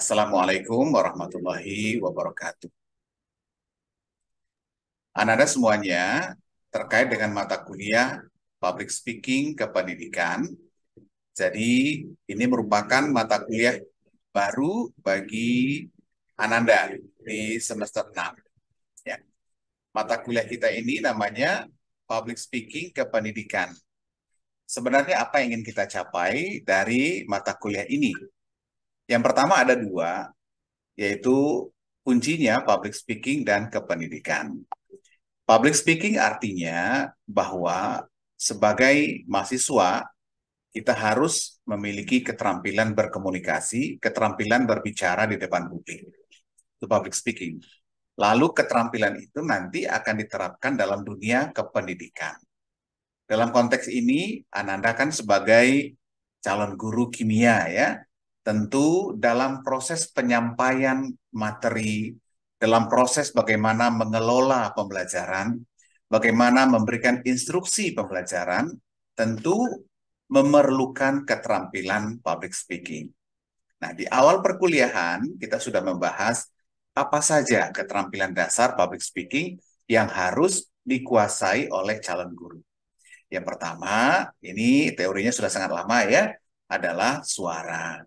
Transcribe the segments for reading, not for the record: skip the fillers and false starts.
Assalamualaikum warahmatullahi wabarakatuh. Anak-anak semuanya, terkait dengan mata kuliah Public Speaking Kependidikan. Jadi, ini merupakan mata kuliah baru bagi Ananda di semester 6. Ya. Mata kuliah kita ini namanya Public Speaking Kependidikan. Sebenarnya apa yang ingin kita capai dari mata kuliah ini? Yang pertama ada dua, yaitu kuncinya public speaking dan kependidikan. Public speaking artinya bahwa sebagai mahasiswa kita harus memiliki keterampilan berkomunikasi, keterampilan berbicara di depan publik. Itu public speaking. Lalu keterampilan itu nanti akan diterapkan dalam dunia kependidikan. Dalam konteks ini, Ananda kan sebagai calon guru kimia ya, tentu dalam proses penyampaian materi, dalam proses bagaimana mengelola pembelajaran, bagaimana memberikan instruksi pembelajaran, tentu memerlukan keterampilan public speaking. Nah, di awal perkuliahan kita sudah membahas apa saja keterampilan dasar public speaking yang harus dikuasai oleh calon guru. Yang pertama, ini teorinya sudah sangat lama ya, adalah suara.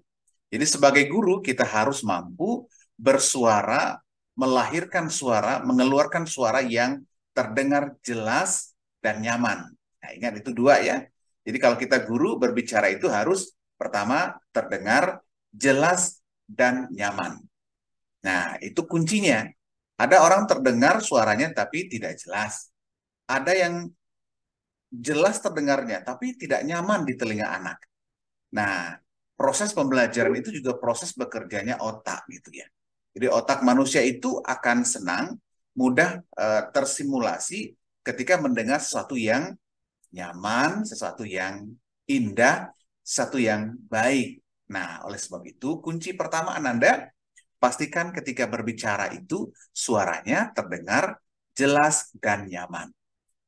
Jadi sebagai guru kita harus mampu bersuara, melahirkan suara, mengeluarkan suara yang terdengar jelas dan nyaman. Nah, ingat itu dua ya. Jadi kalau kita guru berbicara itu harus pertama terdengar jelas dan nyaman. Nah, itu kuncinya. Ada orang terdengar suaranya tapi tidak jelas. Ada yang jelas terdengarnya tapi tidak nyaman di telinga anak. Nah, proses pembelajaran itu juga proses bekerjanya otak gitu ya. Jadi otak manusia itu akan senang, mudah tersimulasi ketika mendengar sesuatu yang nyaman, sesuatu yang indah, sesuatu yang baik. Nah, oleh sebab itu kunci pertama Ananda, pastikan ketika berbicara itu suaranya terdengar jelas dan nyaman.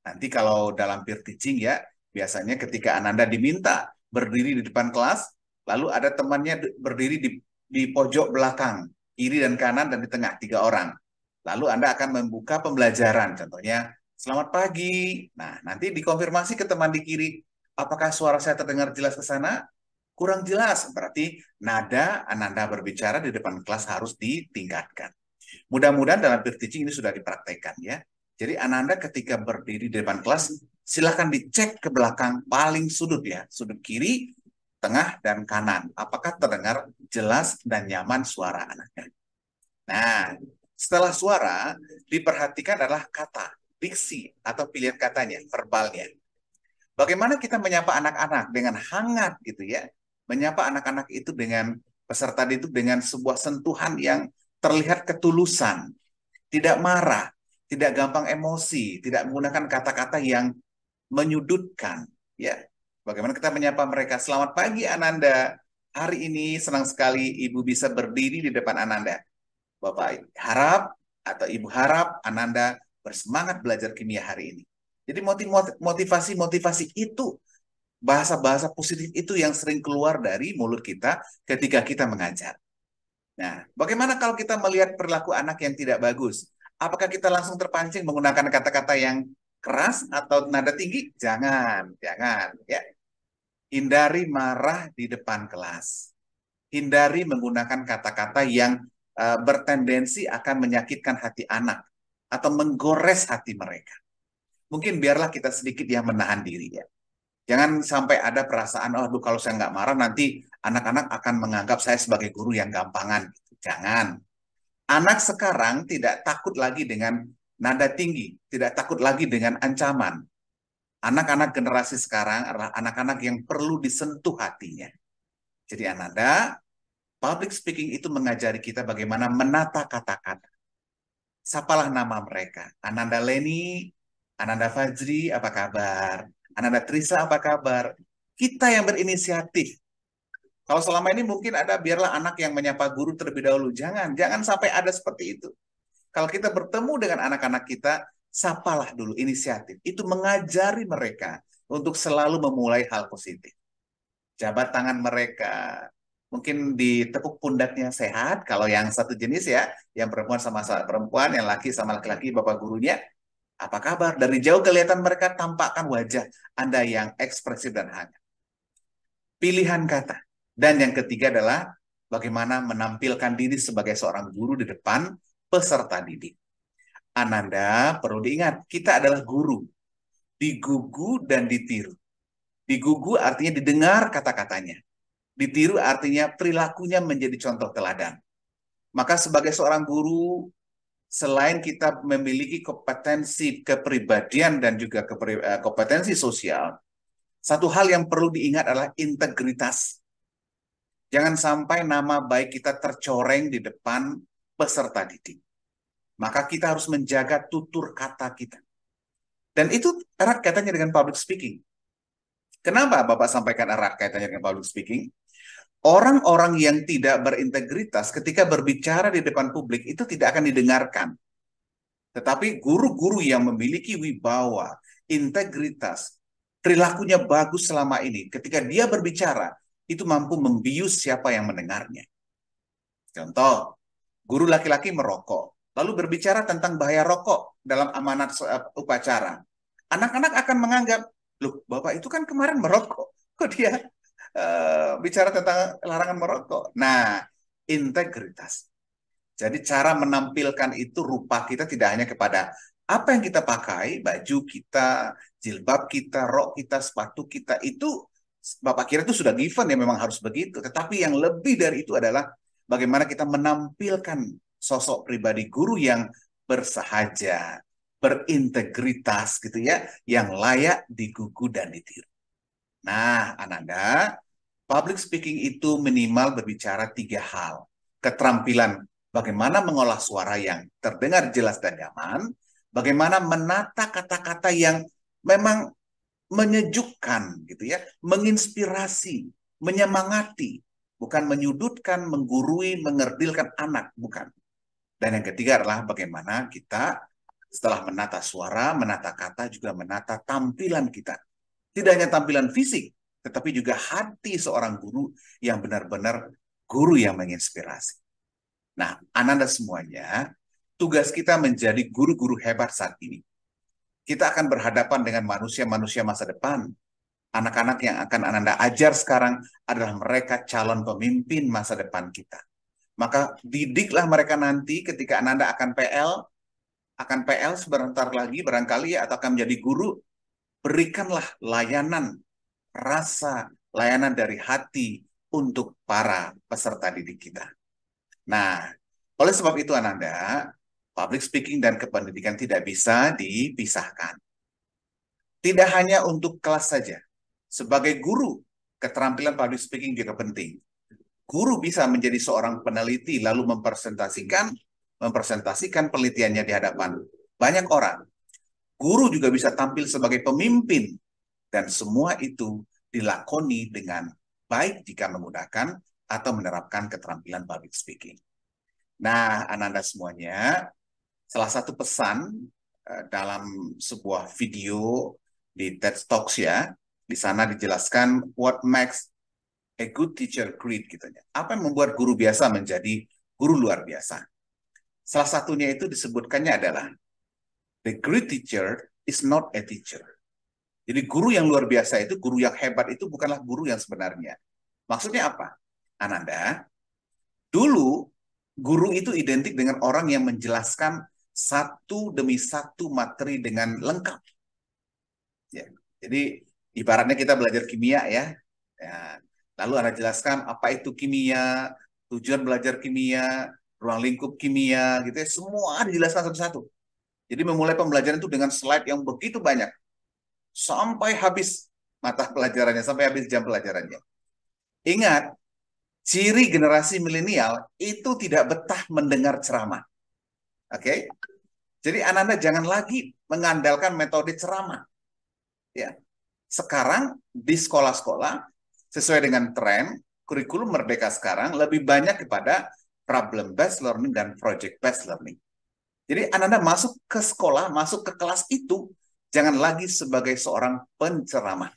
Nanti kalau dalam peer teaching ya, biasanya ketika Ananda diminta berdiri di depan kelas, lalu ada temannya berdiri di pojok belakang, kiri dan kanan dan di tengah, 3 orang. Lalu Anda akan membuka pembelajaran, contohnya, selamat pagi. Nah, nanti dikonfirmasi ke teman di kiri, apakah suara saya terdengar jelas ke sana? Kurang jelas, berarti nada Ananda berbicara di depan kelas harus ditingkatkan. Mudah-mudahan dalam peer teaching ini sudah dipraktekkan ya. Jadi Ananda ketika berdiri di depan kelas, silahkan dicek ke belakang paling sudut ya, sudut kiri, tengah, dan kanan. Apakah terdengar jelas dan nyaman suara anaknya? Nah, setelah suara, diperhatikan adalah kata, diksi, atau pilihan katanya, verbalnya. Bagaimana kita menyapa anak-anak dengan hangat gitu ya. Menyapa anak-anak itu dengan peserta didik dengan sebuah sentuhan yang terlihat ketulusan, tidak marah, tidak gampang emosi, tidak menggunakan kata-kata yang menyudutkan. Ya, bagaimana kita menyapa mereka? Selamat pagi Ananda. Hari ini senang sekali Ibu bisa berdiri di depan Ananda. Bapak harap atau Ibu harap Ananda bersemangat belajar kimia hari ini. Jadi motivasi-motivasi itu, bahasa-bahasa positif itu yang sering keluar dari mulut kita ketika kita mengajar. Nah, bagaimana kalau kita melihat perilaku anak yang tidak bagus? Apakah kita langsung terpancing menggunakan kata-kata yang keras atau nada tinggi? Jangan, jangan. Ya. Hindari marah di depan kelas. Hindari menggunakan kata-kata yang bertendensi akan menyakitkan hati anak atau menggores hati mereka. Mungkin biarlah kita sedikit yang menahan diri ya. Jangan sampai ada perasaan, oh aduh, kalau saya nggak marah nanti anak-anak akan menganggap saya sebagai guru yang gampangan. Jangan. Anak sekarang tidak takut lagi dengan nada tinggi, tidak takut lagi dengan ancaman. Anak-anak generasi sekarang adalah anak-anak yang perlu disentuh hatinya. Jadi Ananda, public speaking itu mengajari kita bagaimana menata kata-kata. Sapalah nama mereka. Ananda Leni, Ananda Fajri, apa kabar? Ananda Trisa, apa kabar? Kita yang berinisiatif. Kalau selama ini mungkin ada biarlah anak yang menyapa guru terlebih dahulu. Jangan, jangan sampai ada seperti itu. Kalau kita bertemu dengan anak-anak kita, sapalah dulu inisiatif. Itu mengajari mereka untuk selalu memulai hal positif. Jabat tangan mereka, mungkin ditepuk pundaknya sehat. Kalau yang satu jenis ya, yang perempuan sama perempuan, yang laki sama laki-laki, bapak gurunya. Apa kabar? Dari jauh kelihatan mereka tampakkan wajah Anda yang ekspresif dan hangat. Pilihan kata. Dan yang ketiga adalah bagaimana menampilkan diri sebagai seorang guru di depan peserta didik. Ananda perlu diingat, kita adalah guru. Digugu dan ditiru. Digugu artinya didengar kata-katanya. Ditiru artinya perilakunya menjadi contoh teladan. Maka sebagai seorang guru, selain kita memiliki kompetensi kepribadian dan juga kompetensi sosial, satu hal yang perlu diingat adalah integritas. Jangan sampai nama baik kita tercoreng di depan peserta didik. Maka kita harus menjaga tutur kata kita. Dan itu erat kaitannya dengan public speaking. Kenapa Bapak sampaikan erat kaitannya dengan public speaking? Orang-orang yang tidak berintegritas ketika berbicara di depan publik itu tidak akan didengarkan. Tetapi guru-guru yang memiliki wibawa, integritas, perilakunya bagus selama ini, ketika dia berbicara, itu mampu membius siapa yang mendengarnya. Contoh, guru laki-laki merokok, lalu berbicara tentang bahaya rokok dalam amanat upacara. Anak-anak akan menganggap, loh, Bapak itu kan kemarin merokok, kok dia bicara tentang larangan merokok. Nah, integritas. Jadi cara menampilkan itu rupa kita tidak hanya kepada apa yang kita pakai, baju kita, jilbab kita, rok kita, sepatu kita, itu Bapak kira itu sudah given ya, memang harus begitu. Tetapi yang lebih dari itu adalah bagaimana kita menampilkan sosok pribadi guru yang bersahaja, berintegritas gitu ya, yang layak digugu dan ditiru. Nah, Ananda, public speaking itu minimal berbicara 3 hal. Keterampilan bagaimana mengolah suara yang terdengar jelas dan nyaman, bagaimana menata kata-kata yang memang menyejukkan gitu ya, menginspirasi, menyemangati, bukan menyudutkan, menggurui, mengerdilkan anak, bukan. Dan yang ketiga adalah bagaimana kita setelah menata suara, menata kata, juga menata tampilan kita. Tidak hanya tampilan fisik, tetapi juga hati seorang guru yang benar-benar guru yang menginspirasi. Nah, Ananda semuanya, tugas kita menjadi guru-guru hebat saat ini. Kita akan berhadapan dengan manusia-manusia masa depan. Anak-anak yang akan Ananda ajar sekarang adalah mereka calon pemimpin masa depan kita. Maka didiklah mereka nanti ketika Ananda akan PL sebentar lagi barangkali ya, atau akan menjadi guru, berikanlah layanan, rasa, layanan dari hati untuk para peserta didik kita. Nah, oleh sebab itu Ananda, public speaking dan kependidikan tidak bisa dipisahkan. Tidak hanya untuk kelas saja. Sebagai guru, keterampilan public speaking juga penting. Guru bisa menjadi seorang peneliti lalu mempresentasikan penelitiannya di hadapan banyak orang. Guru juga bisa tampil sebagai pemimpin, dan semua itu dilakoni dengan baik jika menggunakan atau menerapkan keterampilan public speaking. Nah, Ananda semuanya, salah satu pesan dalam sebuah video di TED Talks ya, di sana dijelaskan what makes a good teacher great gitu ya. Apa yang membuat guru biasa menjadi guru luar biasa? Salah satunya itu disebutkannya adalah the great teacher is not a teacher. Jadi guru yang luar biasa itu, guru yang hebat itu bukanlah guru yang sebenarnya. Maksudnya apa? Ananda, dulu guru itu identik dengan orang yang menjelaskan satu demi satu materi dengan lengkap. Ya. Jadi ibaratnya kita belajar kimia ya. Lalu Anda jelaskan apa itu kimia, tujuan belajar kimia, ruang lingkup kimia, gitu ya. Semua dijelaskan satu-satu. Jadi memulai pembelajaran itu dengan slide yang begitu banyak. Sampai habis mata pelajarannya, sampai habis jam pelajarannya. Ingat, ciri generasi milenial itu tidak betah mendengar ceramah. Oke? Jadi Ananda jangan lagi mengandalkan metode ceramah. Ya. Sekarang di sekolah-sekolah, sesuai dengan tren, kurikulum merdeka sekarang lebih banyak kepada problem-based learning dan project-based learning. Jadi Ananda masuk ke sekolah, masuk ke kelas itu, jangan lagi sebagai seorang penceramah.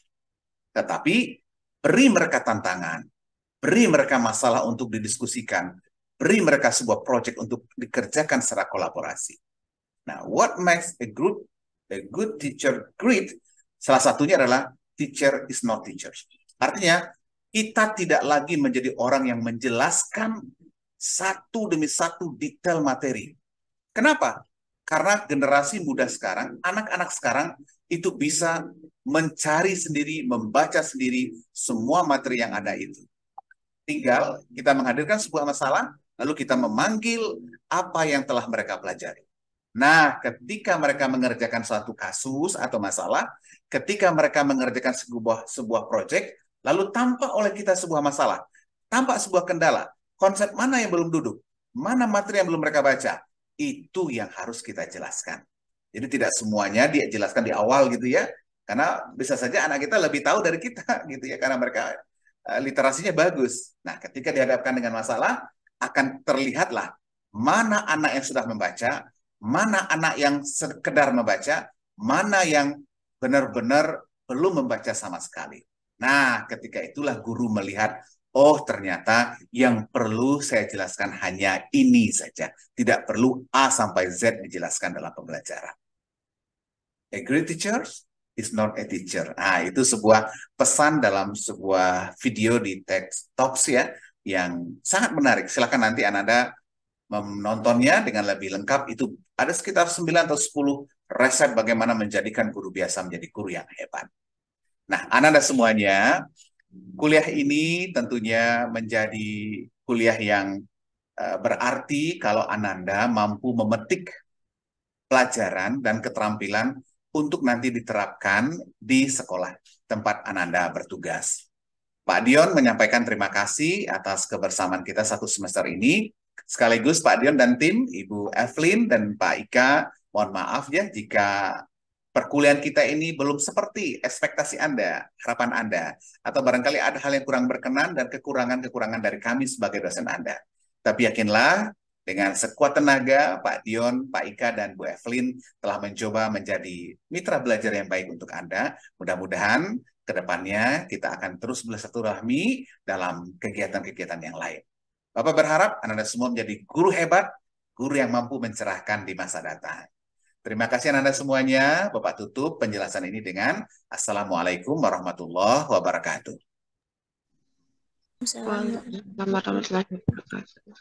Tetapi beri mereka tantangan, beri mereka masalah untuk didiskusikan, beri mereka sebuah proyek untuk dikerjakan secara kolaborasi. Nah, what makes a good teacher great? Salah satunya adalah teacher is not teacher. Artinya, kita tidak lagi menjadi orang yang menjelaskan satu demi satu detail materi. Kenapa? Karena generasi muda sekarang, anak-anak sekarang itu bisa mencari sendiri, membaca sendiri semua materi yang ada itu. Tinggal kita menghadirkan sebuah masalah, lalu kita memanggil apa yang telah mereka pelajari. Nah, ketika mereka mengerjakan suatu kasus atau masalah, ketika mereka mengerjakan sebuah proyek, lalu tampak oleh kita sebuah masalah, tampak sebuah kendala, konsep mana yang belum duduk, mana materi yang belum mereka baca, itu yang harus kita jelaskan. Jadi tidak semuanya dia jelaskan di awal gitu ya, karena bisa saja anak kita lebih tahu dari kita gitu ya, karena mereka literasinya bagus. Nah, ketika dihadapkan dengan masalah, akan terlihatlah mana anak yang sudah membaca, mana anak yang sekedar membaca, mana yang benar-benar belum membaca sama sekali. Nah, ketika itulah guru melihat, oh ternyata yang perlu saya jelaskan hanya ini saja. Tidak perlu A sampai Z dijelaskan dalam pembelajaran. A great teacher is not a teacher. Nah, itu sebuah pesan dalam sebuah video di TED Talks ya, yang sangat menarik. Silakan nanti Ananda menontonnya dengan lebih lengkap. Itu ada sekitar 9 atau 10 resep bagaimana menjadikan guru biasa menjadi guru yang hebat. Nah, Ananda semuanya, kuliah ini tentunya menjadi kuliah yang berarti kalau Ananda mampu memetik pelajaran dan keterampilan untuk nanti diterapkan di sekolah tempat Ananda bertugas. Pak Dion menyampaikan terima kasih atas kebersamaan kita satu semester ini. Sekaligus Pak Dion dan tim, Ibu Evelyn dan Pak Ika, mohon maaf ya jika perkuliahan kita ini belum seperti ekspektasi Anda, harapan Anda, atau barangkali ada hal yang kurang berkenan dan kekurangan-kekurangan dari kami sebagai dosen Anda. Tapi yakinlah, dengan sekuat tenaga, Pak Dion, Pak Ika, dan Bu Evelyn telah mencoba menjadi mitra belajar yang baik untuk Anda. Mudah-mudahan ke depannya kita akan terus bersilaturahmi dalam kegiatan-kegiatan yang lain. Bapak berharap Anda semua menjadi guru hebat, guru yang mampu mencerahkan di masa datang. Terima kasih Anda semuanya. Bapak tutup penjelasan ini dengan Assalamualaikum warahmatullahi wabarakatuh. Waalaikumsalam warahmatullahi wabarakatuh.